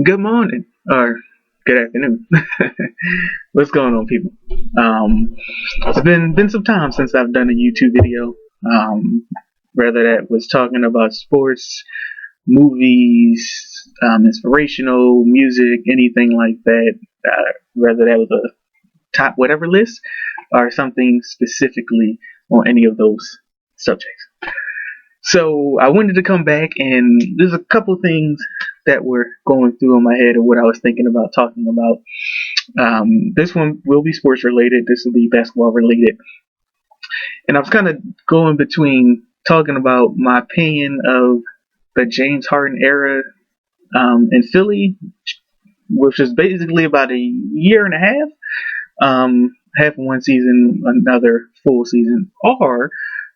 Good morning or good afternoon. What's going on, people? It's been some time since I've done a YouTube video. Um, Whether that was talking about sports, movies, inspirational music, anything like that. Whether that was a top whatever list or something specifically on any of those subjects. So I wanted to come back, and there's a couple things that were going through in my head of what I was thinking about talking about. This one will be sports related. This will be basketball related, and I was kind of going between talking about my opinion of the James Harden era in Philly, which is basically about a year and a half, half of one season, another full season, or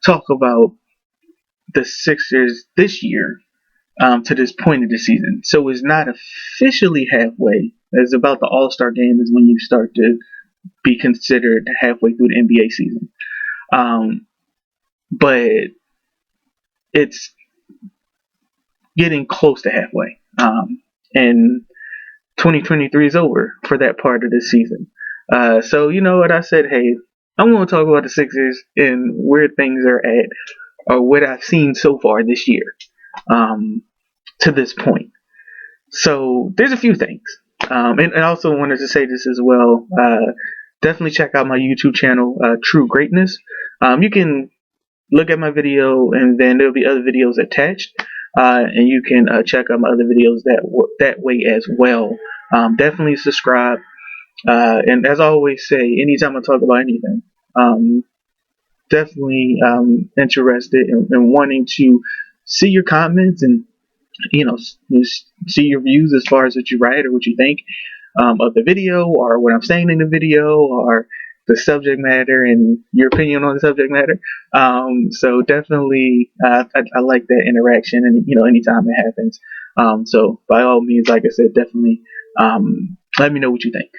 talk about the Sixers this year to this point of the season. So it's not officially halfway. It's about the All-Star game is when you start to be considered halfway through the NBA season. But it's getting close to halfway. And 2023 is over for that part of the season. So you know what, I said, hey, I'm going to talk about the Sixers and where things are at, or what I've seen so far this year to this point. So there's a few things. And I also wanted to say this as well. Definitely check out my YouTube channel, True Greatness. You can look at my video, and then there'll be other videos attached. And you can check out my other videos that way as well. Definitely subscribe. And as I always say, anytime I talk about anything, definitely interested in wanting to see your comments and see your views as far as what you write or what you think of the video, or what I'm saying in the video, or the subject matter and your opinion on the subject matter. So definitely, I like that interaction, and anytime it happens. So by all means, like I said, definitely let me know what you think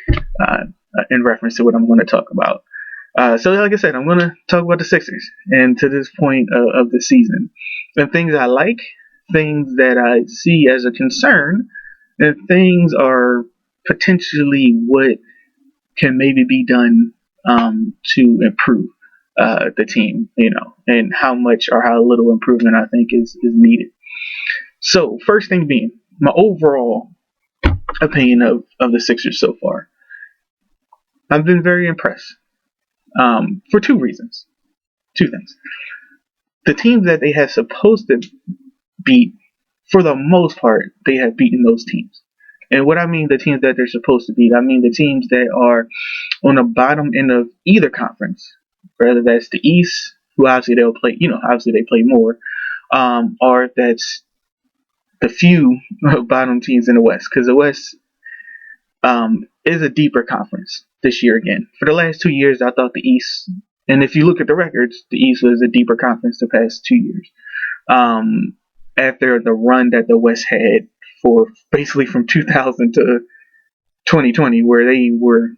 in reference to what I'm going to talk about. So like I said, I'm going to talk about the Sixers and to this point of the season, and things I like, things that I see as a concern, and things are potentially what can maybe be done to improve the team, and how much or how little improvement I think is needed. So first thing being, my overall opinion of the Sixers so far. I've been very impressed for two reasons. Two things. The teams that they have supposed to beat, for the most part, they have beaten those teams. And what I mean, the teams that they're supposed to beat, I mean the teams that are on the bottom end of either conference, whether that's the East, who obviously they'll play, obviously they play more, or if that's the few bottom teams in the West, because the West is a deeper conference this year again. For the last 2 years, I thought the East, and if you look at the records, the East was a deeper conference the past 2 years. After the run that the West had for basically from 2000 to 2020, where they were,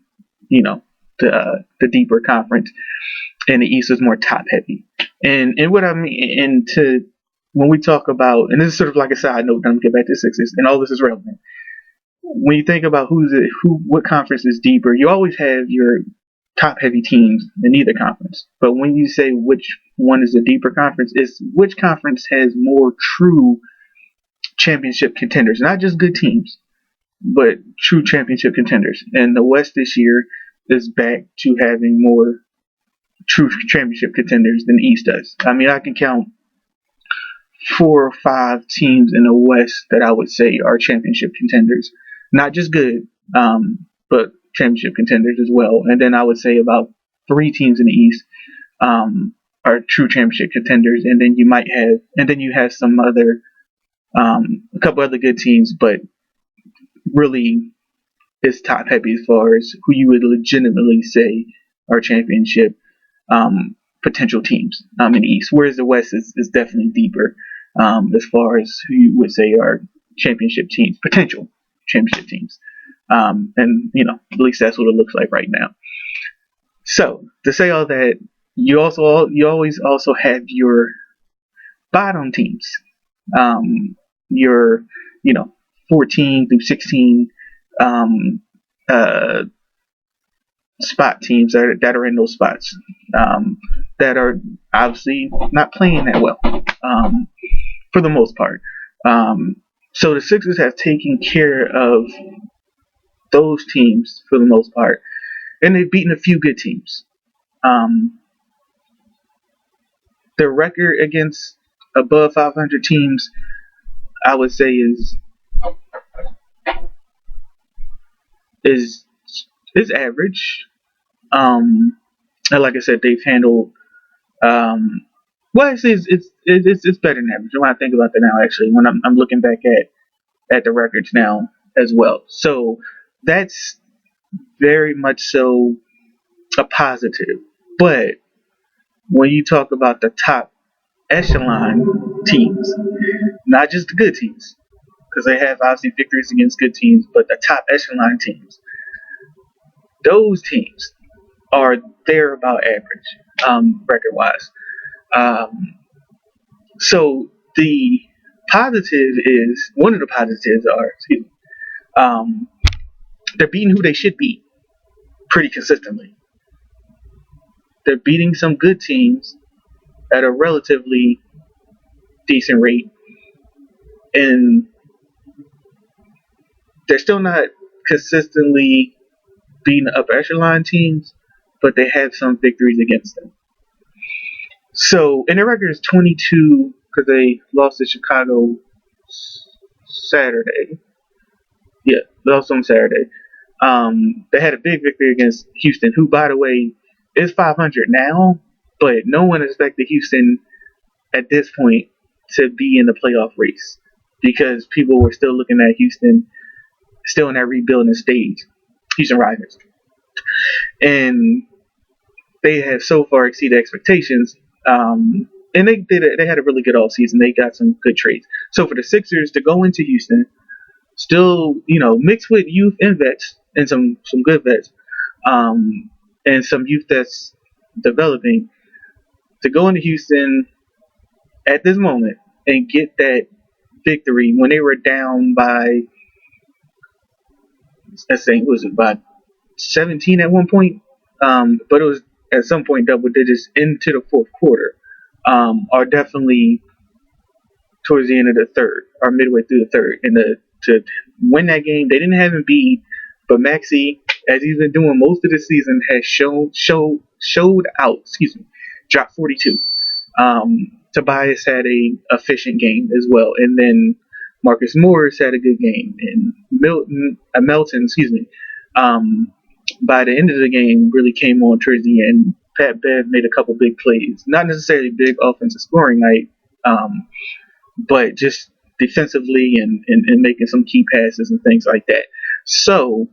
the deeper conference, and the East was more top heavy. And what I mean, and to when we talk about, and this is sort of like a side note, then I'm get back to the Sixers, and all this is relevant. When you think about what conference is deeper, you always have your top heavy teams in either conference. But when you say which one is the deeper conference, it's which conference has more true championship contenders, not just good teams, but true championship contenders. And the West this year is back to having more true championship contenders than the East does. I mean, I can count 4 or 5 teams in the West that I would say are championship contenders. Not just good, but championship contenders as well. And then I would say about 3 teams in the East are true championship contenders. And then you have some other, a couple other good teams, but really it's top heavy as far as who you would legitimately say are championship potential teams in the East. Whereas the West is definitely deeper as far as who you would say are championship teams, potential championship teams. And at least that's what it looks like right now. So to say all that, you always also have your bottom teams, your 14 through 16 um, uh, spot teams that are in those spots that are obviously not playing that well for the most part. So the Sixers have taken care of those teams for the most part, and they've beaten a few good teams. Um, their record against above 500 teams, I would say, is is average. And like I said, they've handled. Well, it's better than average. When I think about that now, actually, when I'm looking back at the records now as well, so that's very much so a positive. But when you talk about the top echelon teams, not just the good teams, because they have obviously victories against good teams, but the top echelon teams, those teams are there about average record wise. Um, so the positive is one of the positives are they're beating who they should beat pretty consistently. They're beating some good teams at a relatively decent rate, and they're still not consistently beating the upper echelon teams, but they have some victories against them. So, and their record is 22 because they lost to Chicago Saturday. Yeah, they lost on Saturday. They had a big victory against Houston, who, by the way, is 500 now, but no one expected Houston at this point to be in the playoff race because people were still looking at Houston still in that rebuilding stage, Houston Rockets. And they have so far exceeded expectations. And they had a really good offseason. They got some good trades. So for the Sixers to go into Houston, still, mixed with youth and vets and some good vets, and some youth that's developing, to go into Houston at this moment and get that victory when they were down by, let's say, was it by 17 at one point? But it was at some point double digits into the fourth quarter, are definitely towards the end of the third or midway through the third. And to win that game, they didn't have Embiid, but Maxey, as he's been doing most of the season, has showed out. Dropped 42. Tobias had a efficient game as well, and then Marcus Morris had a good game, and Melton, by the end of the game, really came on towards the end. Pat Bev made a couple big plays, not necessarily big offensive scoring night, but just defensively and making some key passes and things like that. So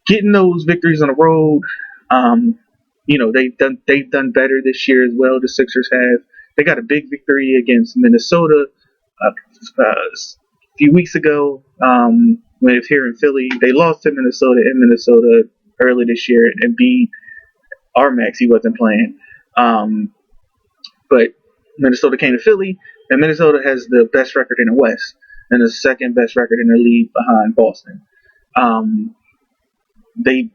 getting those victories on the road, they've done better this year as well. The Sixers have. They got a big victory against Minnesota a few weeks ago when it was here in Philly. They lost to Minnesota in Minnesota early this year, and Max, he wasn't playing. But Minnesota came to Philly, and Minnesota has the best record in the West and the second best record in the league behind Boston. They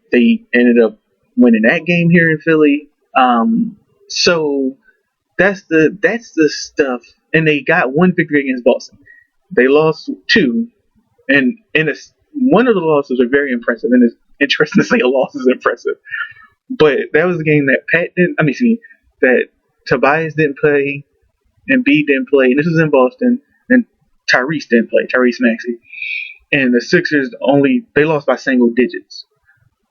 ended up winning that game here in Philly. So that's the stuff. And they got one victory against Boston. They lost two, and one of the losses are very impressive. And it's interesting to say a loss is impressive. But that was a game that that Tobias didn't play, and B didn't play. And this was in Boston, and Tyrese didn't play. Tyrese Maxey. And the Sixers they lost by single digits.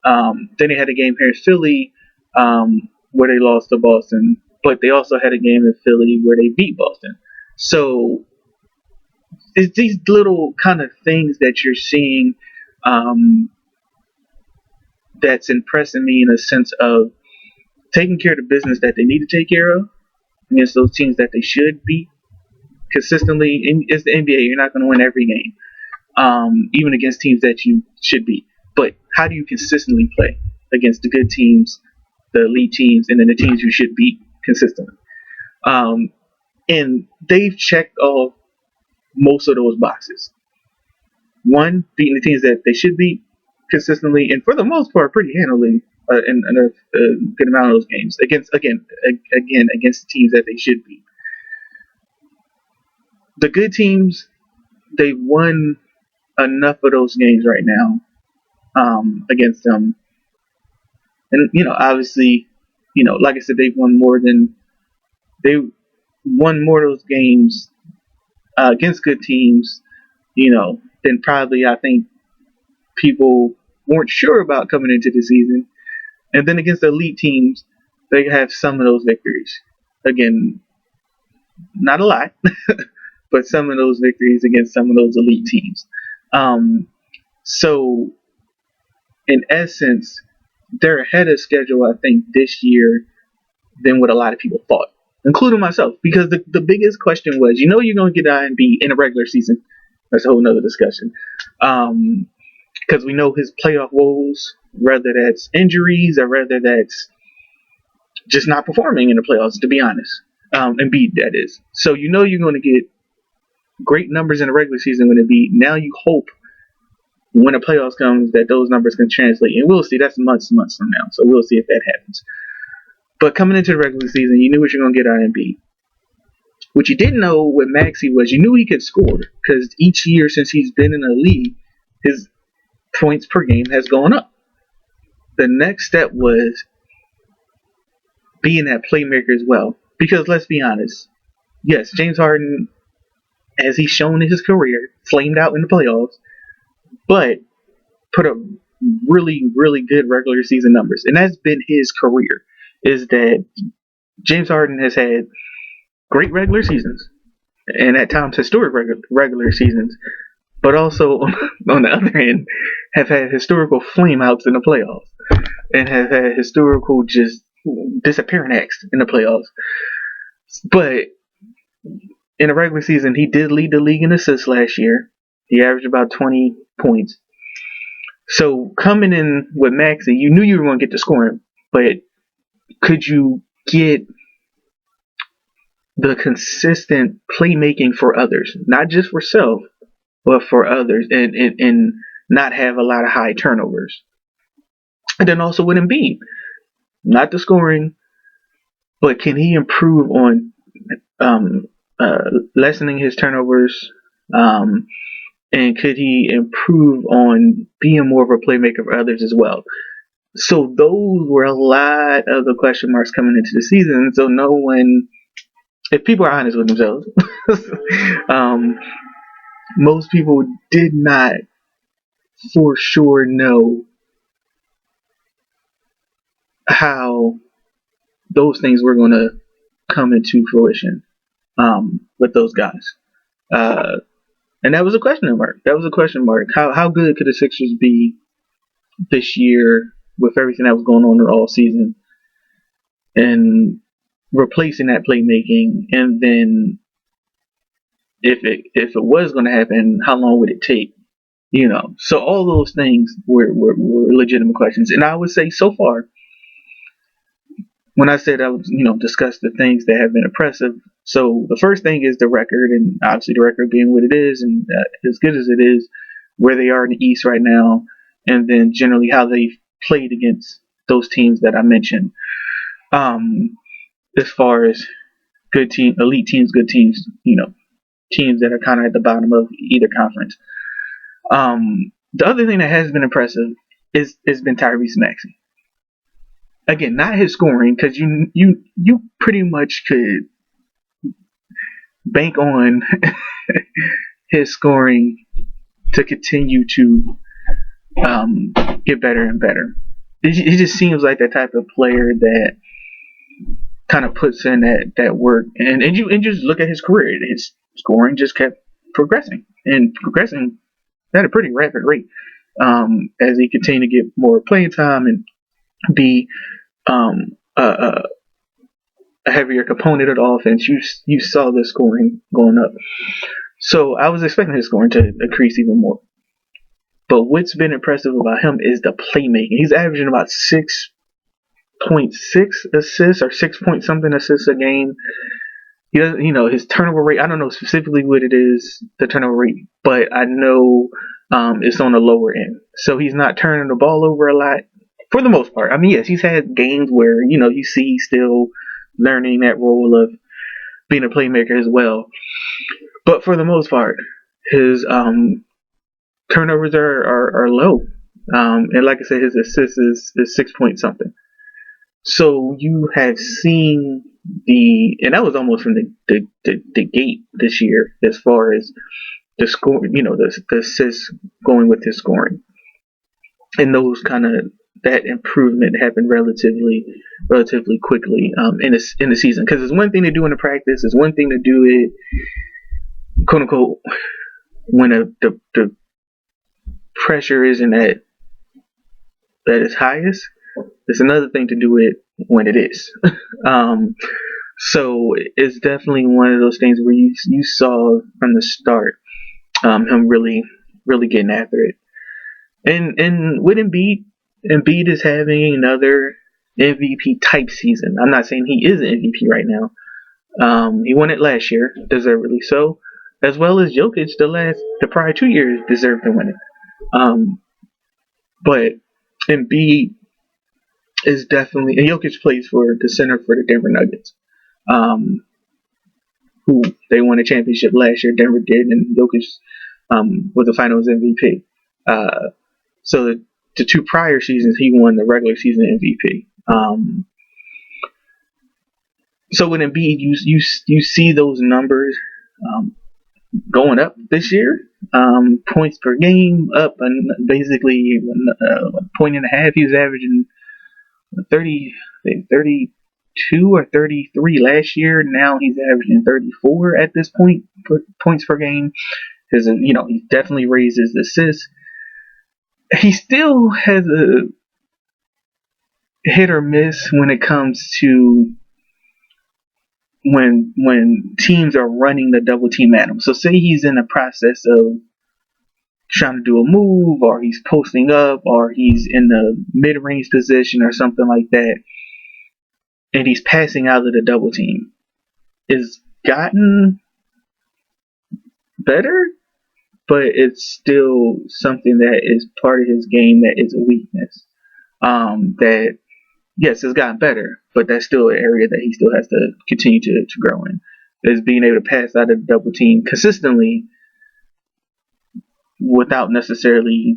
Then they had a game here in Philly where they lost to Boston, but they also had a game in Philly where they beat Boston. So it's these little kind of things that you're seeing that's impressing me in a sense of taking care of the business that they need to take care of against those teams that they should beat consistently. It's the NBA. You're not going to win every game, even against teams that you should beat. But how do you consistently play against the good teams, the elite teams, and then the teams you should beat consistently? And they've checked off most of those boxes. One, beating the teams that they should beat consistently, and for the most part, pretty handily, in a good amount of those games against against the teams that they should beat. The good teams, they've won enough of those games right now against them, and obviously, like I said, they won more of those games against good teams, than probably I think people weren't sure about coming into the season. And then against the elite teams, they have some of those victories. Again, not a lot, but some of those victories against some of those elite teams. So, in essence, they're ahead of schedule, I think, this year than what a lot of people thought, including myself. Because the biggest question was, you're going to get IMB in a regular season. That's a whole nother discussion. Because we know his playoff woes, whether that's injuries or whether that's just not performing in the playoffs, to be honest. Embiid, that is. So you're going to get great numbers in the regular season with Embiid. Now you hope when the playoffs comes that those numbers can translate. And we'll see. That's months from now. So we'll see if that happens. But coming into the regular season, you knew what you're going to get out of Embiid. What you didn't know with Maxey was you knew he could score. Because each year since he's been in the league, his points per game has gone up. The next step was being that playmaker as well. Because let's be honest, yes, James Harden, as he's shown in his career, flamed out in the playoffs, but put up really, really good regular season numbers. And that's been his career, is that James Harden has had great regular seasons, and at times historic regular seasons, but also, on the other end, have had historical flameouts in the playoffs, and have had historical just disappearing acts in the playoffs. But in the regular season, he did lead the league in assists last year. He averaged about 20 points. So coming in with Maxey, you knew you were going to get the scoring, but could you get the consistent playmaking for others, not just for self, but for others, and not have a lot of high turnovers? And then also with Embiid, not the scoring, but can he improve on lessening his turnovers? And could he improve on being more of a playmaker for others as well? So those were a lot of the question marks coming into the season. So no one, if people are honest with themselves, most people did not for sure know how those things were going to come into fruition with those guys. And that was a question mark. How good could the Sixers be this year with everything that was going on in all season, and replacing that playmaking? And then if it was going to happen, how long would it take? So all those things were legitimate questions. And I would say so far, when I said I would discuss the things that have been impressive. So the first thing is the record, and obviously the record being what it is, and as good as it is, where they are in the East right now, and then generally how they've played against those teams that I mentioned. As far as elite teams, good teams, teams that are kind of at the bottom of either conference. The other thing that has been impressive is been Tyrese Maxey. Again, not his scoring, because you pretty much could bank on his scoring to continue to get better and better. It just seems like that type of player that kind of puts in that work, and you just look at his career. His scoring just kept progressing at a pretty rapid rate as he continued to get more playing time and be a heavier component of the offense. You saw the scoring going up. So I was expecting his scoring to increase even more. But what's been impressive about him is the playmaking. He's averaging about 6.6 assists or 6 point something assists a game. he doesn't, his turnover rate. I don't know specifically what it is, the turnover rate, but I know it's on the lower end. So he's not turning the ball over a lot for the most part. I mean, yes, he's had games where you see he's still learning that role of being a playmaker as well. But for the most part, his turnovers are low. And like I said, his assists is 6 point something. So you have seen and that was almost from the gate this year as far as the score, the assists going with his scoring. And those that improvement happened relatively quickly in the season. Because it's one thing to do in the practice, it's one thing to do it, quote unquote, when the pressure isn't at its highest. It's another thing to do it when it is. So it's definitely one of those things where you saw from the start him really getting after it. And with Embiid is having another MVP type season. I'm not saying he is an MVP right now. He won it last year, deservedly so, as well as Jokic the prior 2 years deserved to win it. But Embiid is definitely, and Jokic plays for the center for the Denver Nuggets, who they won a championship last year. Denver did, and Jokic was the Finals MVP. So the 2 prior seasons, he won the regular season MVP. So with Embiid, you see those numbers going up this year. Points per game up, and basically a point and a half. He was averaging 32 or 33 last year. Now he's averaging 34 at this point points per game. He definitely raises the assists. He still has a hit or miss when it comes to when teams are running the double team at him. So say he's in the process of trying to do a move, or he's posting up, or he's in the mid-range position or something like that, and he's passing out of the double team. It's gotten better, but it's still something that is part of his game that is a weakness. That, yes, it's gotten better, but that's still an area that he still has to continue to grow in. Is being able to pass out of the double team consistently without necessarily,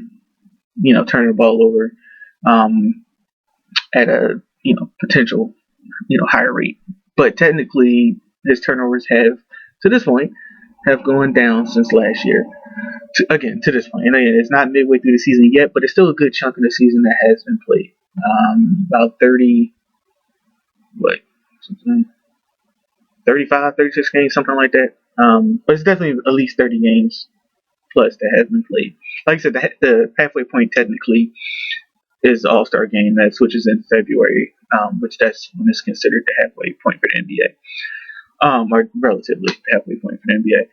turning the ball over at a potential higher rate. But technically, his turnovers have, to this point, have gone down since last year. To this point, and again, it's not midway through the season yet, but it's still a good chunk of the season that has been played. About 35, 36 games, something like that. But it's definitely at least 30 games plus that has been played. Like I said, the halfway point technically is the All-Star game that switches in February, which that's when it's considered the halfway point for the NBA, or relatively the halfway point for the NBA.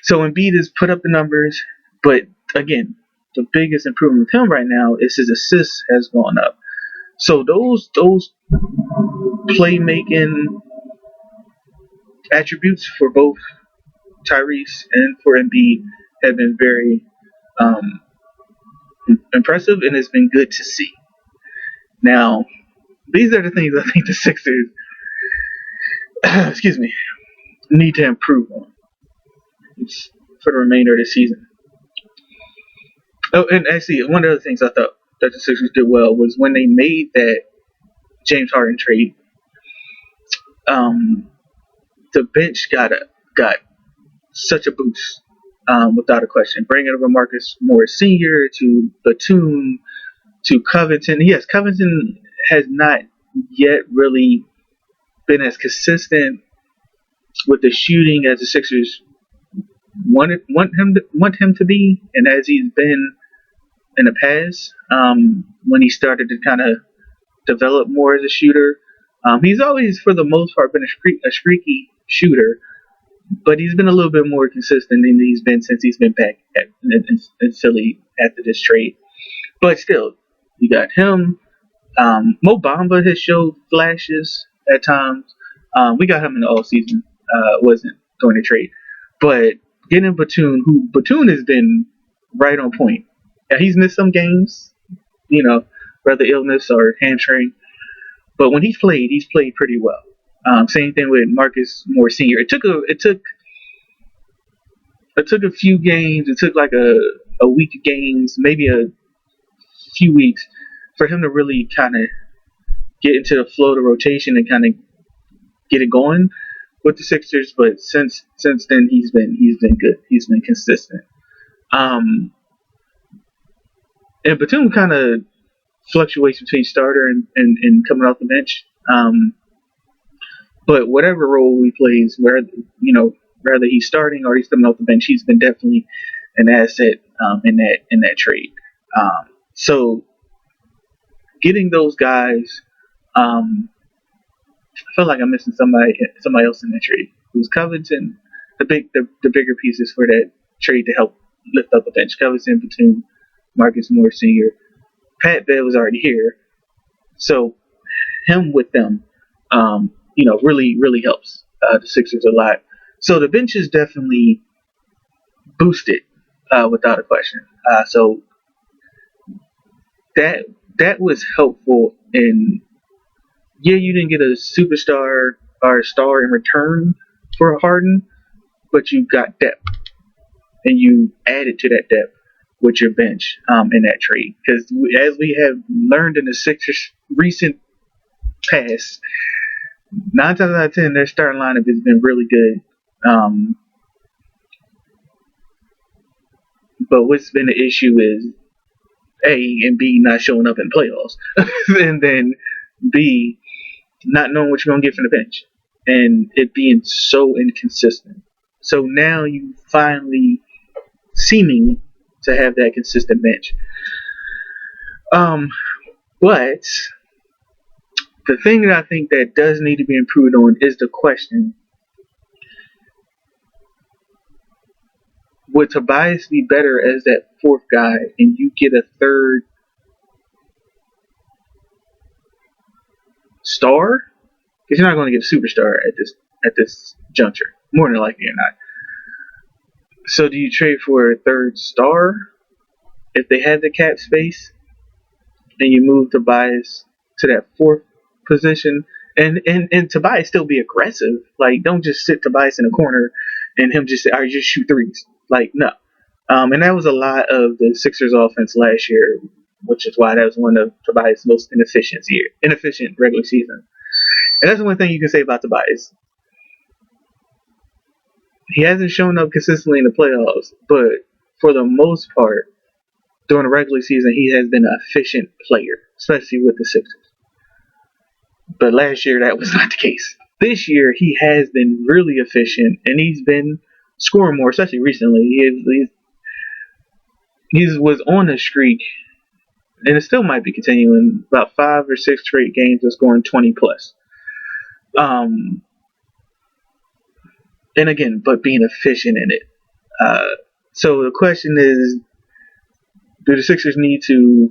So Embiid has put up the numbers, but again, the biggest improvement with him right now is his assists has gone up. So those playmaking attributes for both Tyrese and for Embiid have been very impressive, and it's been good to see. Now, these are the things I think the Sixers, excuse me, need to improve on for the remainder of the season. Oh, and actually, one of the things I thought that the Sixers did well was when they made that James Harden trade. The bench got such a boost, without a question. Bringing over Marcus Morris Sr. to Batum to Covington. Yes, Covington has not yet really been as consistent with the shooting as the Sixers want him to be, and as he's been in the past, when he started to kind of develop more as a shooter. He's always, for the most part, been a streaky shooter, but he's been a little bit more consistent than he's been since he's been back in Philly after this trade. But still, you got him. Mo Bamba has showed flashes at times. We got him in the all season. Wasn't during the trade, but getting Batum, who Batum has been right on point. Yeah, he's missed some games, whether illness or hamstring. But when he's played pretty well. Same thing with Marcus Morris Sr. It took a few games. It took like a week of games, maybe a few weeks, for him to really kind of get into the flow of the rotation and kind of get it going with the Sixers. But since then, he's been good. He's been consistent. And Batum kind of fluctuates between starter and coming off the bench. But whatever role he plays, whether he's starting or he's coming off the bench, he's been definitely an asset in that trade. So getting those guys, I feel like I'm missing somebody else in that trade. It was Covington, the bigger pieces for that trade to help lift up the bench. Covington, Batum, Marcus Morris Sr. Pat Bev was already here, so him with them, really helps the Sixers a lot. So the bench is definitely boosted, without a question. So that was helpful. And yeah, you didn't get a superstar or a star in return for Harden, but you got depth, and you added to that depth with your bench in that trade. Because as we have learned in the Sixers' recent past, 9 times out of 10, their starting lineup has been really good. But what's been the issue is A and B not showing up in playoffs, and then B not knowing what you're gonna get from the bench, and it being so inconsistent. So now you finally seeming to have that consistent bench. But the thing that I think that does need to be improved on is the question: would Tobias be better as that fourth guy, and you get a third star? Because you're not going to get a superstar at this juncture, more than likely or not. So do you trade for a third star if they had the cap space, and you move Tobias to that fourth position, and Tobias still be aggressive? Like, don't just sit Tobias in a corner and him just say, "All right, just shoot threes." Like, no. And that was a lot of the Sixers offense last year, which is why that was one of Tobias' most inefficient regular season. And that's the one thing you can say about Tobias. He hasn't shown up consistently in the playoffs, but for the most part, during the regular season, he has been an efficient player, especially with the Sixers. But last year, that was not the case. This year, he has been really efficient, and he's been scoring more, especially recently. He was on a streak, and it still might be continuing, about 5 or 6 straight games of scoring 20 plus. And again, but being efficient in it. So the question is, do the Sixers need to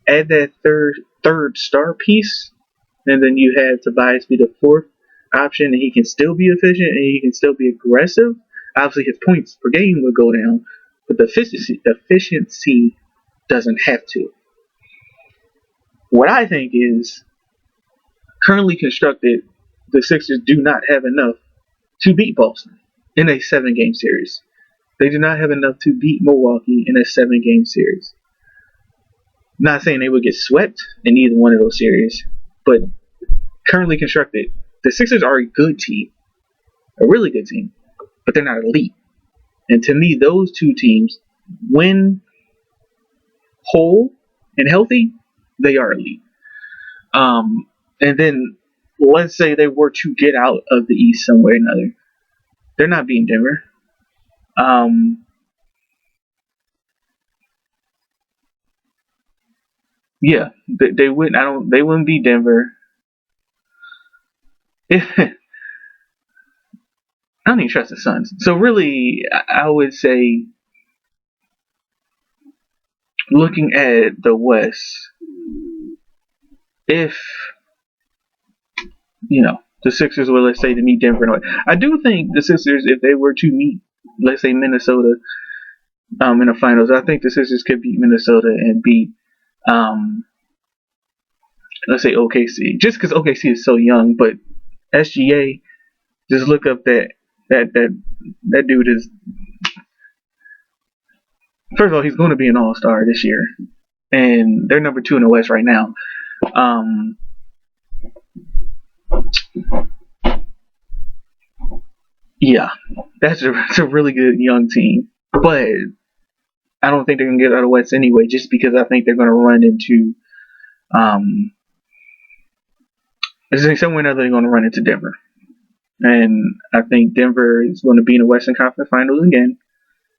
add that third star piece, and then you have Tobias be the fourth option, and he can still be efficient and he can still be aggressive? Obviously, his points per game will go down, but the efficiency doesn't have to. What I think is, currently constructed, the Sixers do not have enough to beat Boston in a 7-game series. They do not have enough to beat Milwaukee in a 7-game series. Not saying they would get swept in either one of those series, but currently constructed, the Sixers are a good team, a really good team, but they're not elite. And to me, those two teams, when whole and healthy, they are elite. And then let's say they were to get out of the East some way or another, they're not beating Denver. Yeah, they wouldn't. They wouldn't beat Denver. I don't even trust the Suns. So really, I would say, looking at the West, if the Sixers were, let's say, to meet Denver, I do think the Sixers, if they were to meet, let's say, Minnesota in the finals, I think the Sixers could beat Minnesota and beat let's say OKC, just because OKC is so young. But SGA, just look up that dude is. First of all, he's going to be an All-Star this year, and they're number 2 in the West right now. Yeah, that's a really good young team, but I don't think they're gonna get out of the West anyway, just because I think they're gonna run into somewhere or another they're gonna run into Denver, and I think Denver is going to be in the Western Conference Finals again,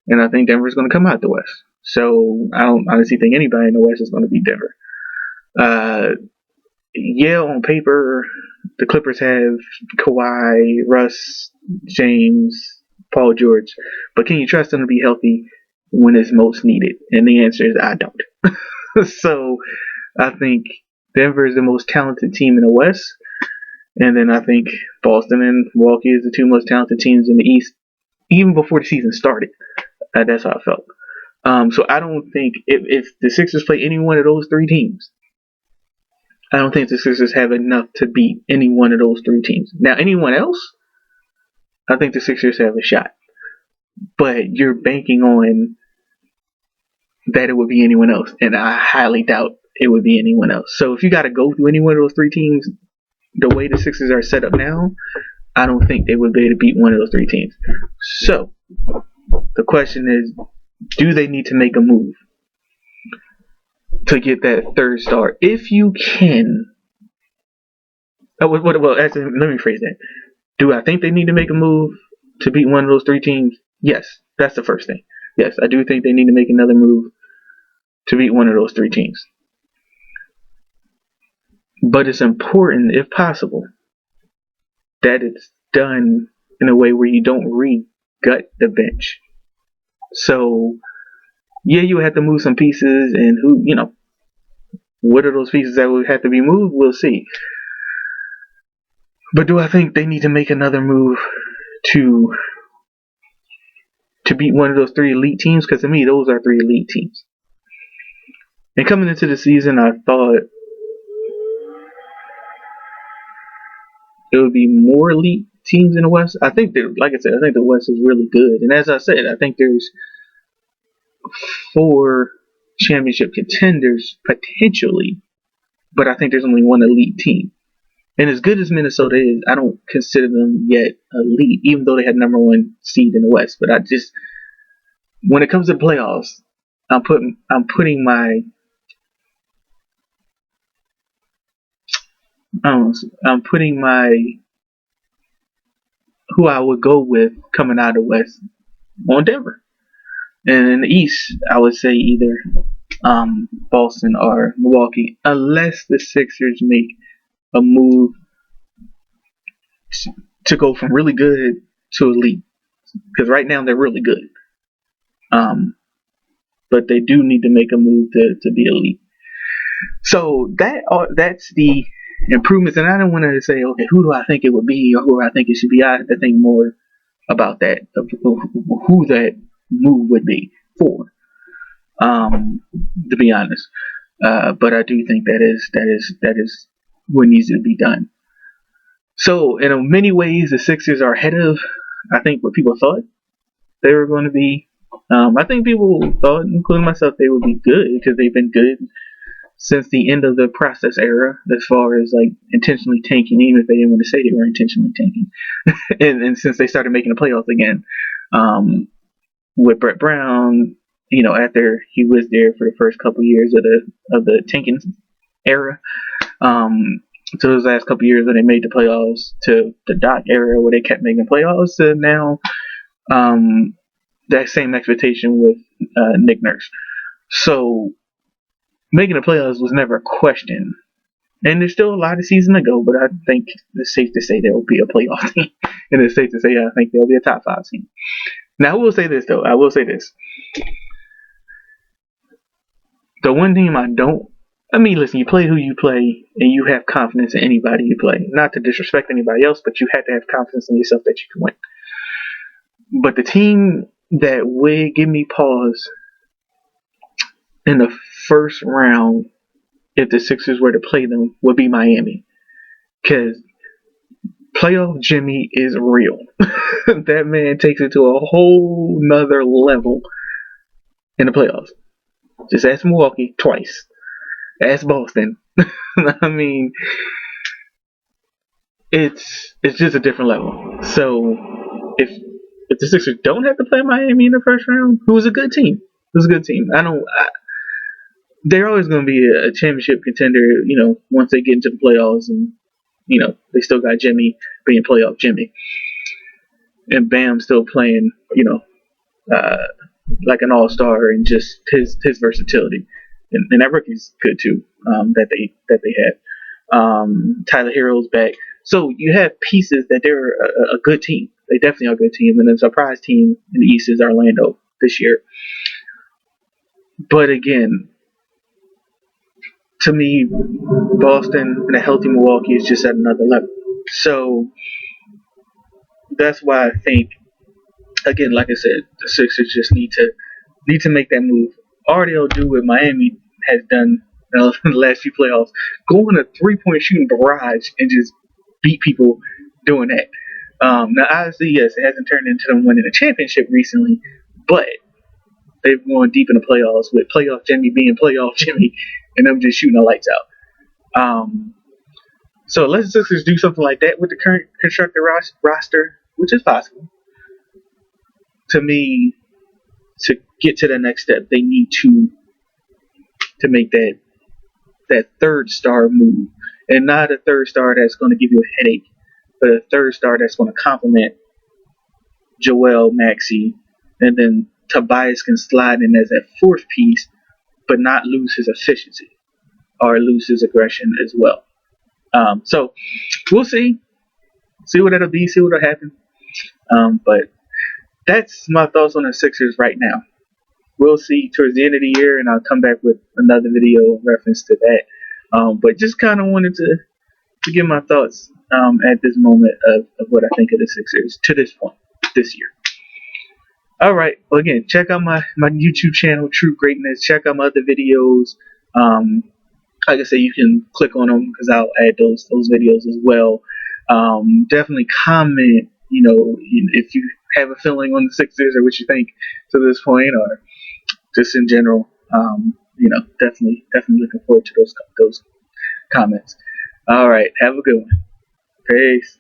and I think Denver is going to come out the West. So I don't honestly think anybody in the West is going to beat Denver. Yeah, on paper, the Clippers have Kawhi, Russ, James, Paul George, but can you trust them to be healthy when it's most needed? And the answer is I don't. So I think Denver is the most talented team in the West, and then I think Boston and Milwaukee is the 2 most talented teams in the East, even before the season started. That's how I felt. So I don't think if the Sixers play any one of those 3 teams, I don't think the Sixers have enough to beat any one of those 3 teams. Now, anyone else, I think the Sixers have a shot. But you're banking on that it would be anyone else, and I highly doubt it would be anyone else. So if you got to go through any one of those 3 teams, the way the Sixers are set up now, I don't think they would be able to beat one of those 3 teams. So the question is, do they need to make a move to get that 3rd star? If you can, let me rephrase that. Do I think they need to make a move to beat one of those 3 teams? Yes, that's the first thing. Yes, I do think they need to make another move to beat one of those 3 teams. But it's important, if possible, that it's done in a way where you don't re-gut the bench. So, yeah, you have to move some pieces, and what are those pieces that would have to be moved? We'll see. But do I think they need to make another move to beat one of those 3 elite teams? Because to me, those are 3 elite teams. And coming into the season, I thought there would be more elite teams in the West. I think like I said, I think the West is really good. And as I said, I think there's 4 championship contenders potentially, but I think there's only 1 elite team. And as good as Minnesota is, I don't consider them yet elite, even though they had number 1 seed in the West. But I just, when it comes to playoffs, I'm putting my who I would go with coming out of the West on Denver. And in the East, I would say either Boston or Milwaukee, unless the Sixers make a move to go from really good to elite. Because right now they're really good. But they do need to make a move to be elite. So that's the improvements. And I don't want to say, okay, who do I think it would be or who I think it should be. I have to think more about that, of who that move would be for, to be honest. But I do think that is what needs to be done. So in many ways, the Sixers are ahead of, I think, what people thought they were going to be. I think people thought, including myself, they would be good because they've been good since the end of the process era, as far as like intentionally tanking, even if they didn't want to say they were intentionally tanking. and since they started making the playoffs again, with Brett Brown, after he was there for the first couple years of the tanking era, to those last couple years when they made the playoffs, to the Doc era where they kept making playoffs, to now that same expectation with Nick Nurse. So making the playoffs was never a question. And there's still a lot of season to go, but I think it's safe to say they'll be a playoff team. And it's safe to say I think they'll be a top 5 team. Now, I will say this, though. The one team I don't I mean, listen, you play who you play, and you have confidence in anybody you play. Not to disrespect anybody else, but you have to have confidence in yourself that you can win. But the team that would give me pause in the first round, if the Sixers were to play them, would be Miami. Because playoff Jimmy is real. That man takes it to a whole nother level in the playoffs. Just ask Milwaukee twice. Ask Boston. I mean, it's just a different level. So if the Sixers don't have to play Miami in the first round, who's a good team? Who's a good team? They're always going to be a championship contender. Once they get into the playoffs, and they still got Jimmy being playoff Jimmy, and Bam still playing. Like an all-star, and just his versatility, and that rookie's good too. That they had. Tyler Hero's back, so you have pieces that they're a good team. They definitely are a good team, and the surprise team in the East is Orlando this year. But again, to me, Boston and a healthy Milwaukee is just at another level. So that's why I think, again, like I said, the Sixers just need to make that move. Or they'll do what Miami has done in the last few playoffs: go in a 3-point shooting barrage and just beat people doing that. Now, obviously, yes, it hasn't turned into them winning a championship recently, but they've gone deep in the playoffs with playoff Jimmy being playoff Jimmy, and them just shooting the lights out. So let's the Sixers do something like that with the current constructed roster, which is possible. To me, to get to the next step, they need to make that third star move, and not a third star that's going to give you a headache, but a third star that's going to complement Joel, Maxey, and then Tobias can slide in as that fourth piece, but not lose his efficiency or lose his aggression as well. So we'll see what it'll be, see what'll happen. But that's my thoughts on the Sixers right now. We'll see towards the end of the year, and I'll come back with another video in reference to that. But just kind of wanted to give my thoughts at this moment of what I think of the Sixers to this point this year. All right. Well, again, check out my YouTube channel, True Greatness. Check out my other videos. Like I said, you can click on them because I'll add those videos as well. Definitely comment, if you have a feeling on the Sixers or what you think to this point, or just in general. Definitely looking forward to those comments. All right. Have a good one. Peace.